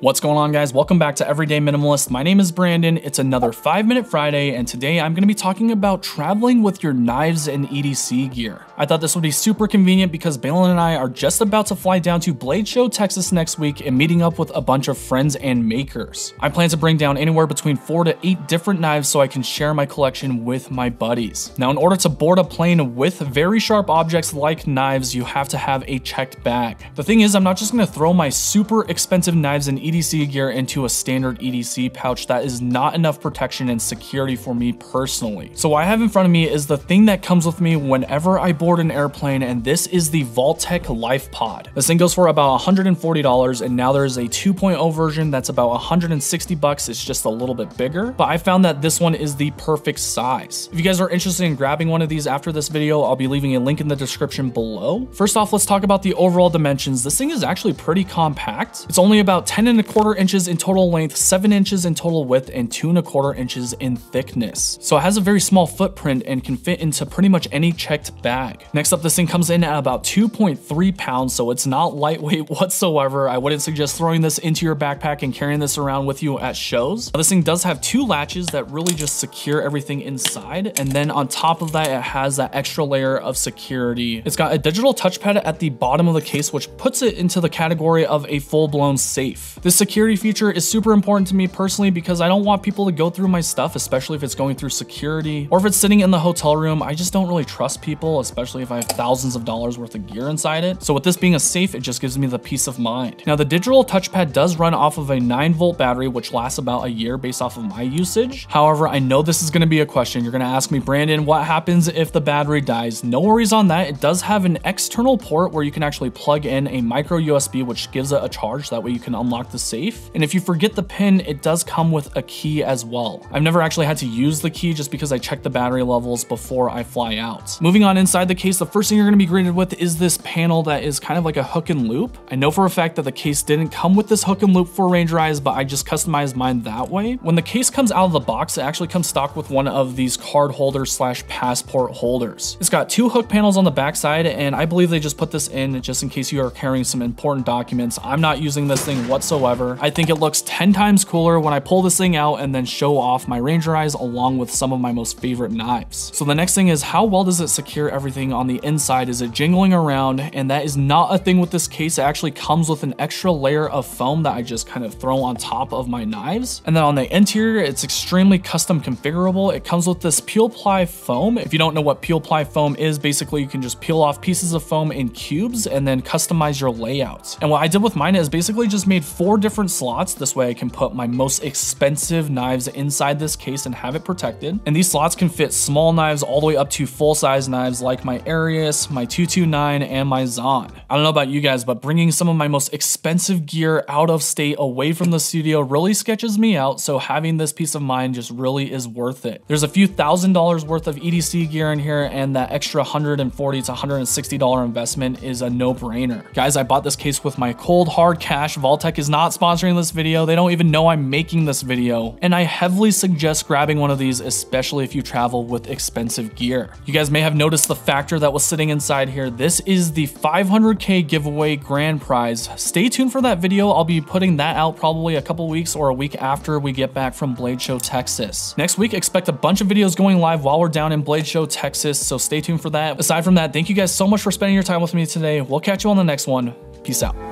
What's going on, guys? Welcome back to Everyday Minimalist. My name is Brandon. It's another 5-minute Friday, and today I'm going to be talking about traveling with your knives and EDC gear. I thought this would be super convenient because Balin and I are just about to fly down to Blade Show, Texas next week and meeting up with a bunch of friends and makers. I plan to bring down anywhere between 4 to 8 different knives so I can share my collection with my buddies. Now, in order to board a plane with very sharp objects like knives, you have to have a checked bag. The thing is, I'm not just going to throw my super expensive knives and EDC gear into a standard EDC pouch. That is not enough protection and security for me personally. So what I have in front of me is the thing that comes with me whenever I board an airplane, and this is the Vaultek LifePod. This thing goes for about $140, and now there's a 2.0 version that's about $160. It's just a little bit bigger, but I found that this one is the perfect size. If you guys are interested in grabbing one of these after this video, I'll be leaving a link in the description below. First off, let's talk about the overall dimensions. This thing is actually pretty compact. It's only about 10.25 inches in total length, 7 inches in total width, and 2.25 inches in thickness. So it has a very small footprint and can fit into pretty much any checked bag. Next up, this thing comes in at about 2.3 pounds, so it's not lightweight whatsoever. I wouldn't suggest throwing this into your backpack and carrying this around with you at shows. This thing does have 2 latches that really just secure everything inside, and then on top of that, it has that extra layer of security. It's got a digital touchpad at the bottom of the case, which puts it into the category of a full-blown safe. This security feature is super important to me personally because I don't want people to go through my stuff, especially if it's going through security or if it's sitting in the hotel room. I just don't really trust people, especially if I have thousands of dollars worth of gear inside it. So with this being a safe, it just gives me the peace of mind. Now, the digital touchpad does run off of a 9-volt battery, which lasts about a year based off of my usage. However, I know this is going to be a question. You're going to ask me, Brandon, what happens if the battery dies? No worries on that. It does have an external port where you can actually plug in a micro USB, which gives it a charge. That way you can unlock the safe. And if you forget the pin, it does come with a key as well. I've never actually had to use the key just because I check the battery levels before I fly out. Moving on inside the case, the first thing you're going to be greeted with is this panel that is kind of like a hook and loop. I know for a fact that the case didn't come with this hook and loop for Ranger Eyes, but I just customized mine that way. When the case comes out of the box, it actually comes stocked with one of these card holders / passport holders. It's got 2 hook panels on the back side, and I believe they just put this in just in case you are carrying some important documents. I'm not using this thing whatsoever. I think it looks 10 times cooler when I pull this thing out and then show off my Ranger Eyes along with some of my most favorite knives. So the next thing is, how well does it secure everything on the inside? Is it jingling around? And that is not a thing with this case. It actually comes with an extra layer of foam that I just kind of throw on top of my knives. And then on the interior, it's extremely custom configurable. It comes with this peel ply foam. If you don't know what peel ply foam is, basically you can just peel off pieces of foam in cubes and then customize your layout. And what I did with mine is basically just made 4 different slots. This way I can put my most expensive knives inside this case and have it protected. And these slots can fit small knives all the way up to full-size knives like my Arius, my 229, and my Zahn. I don't know about you guys, but bringing some of my most expensive gear out of state away from the studio really sketches me out, so having this peace of mind just really is worth it. There's a few $1,000s worth of EDC gear in here, and that extra $140 to $160 investment is a no-brainer. Guys, I bought this case with my cold hard cash. Vaultek is not sponsoring this video. They don't even know I'm making this video, and I heavily suggest grabbing one of these, especially if you travel with expensive gear. You guys may have noticed the factor that was sitting inside here. This is the 500K giveaway grand prize. Stay tuned for that video. I'll be putting that out probably a couple weeks or a week after we get back from Blade Show, Texas. Next week, expect a bunch of videos going live while we're down in Blade Show, Texas, so stay tuned for that. Aside from that, thank you guys so much for spending your time with me today. We'll catch you on the next one. Peace out.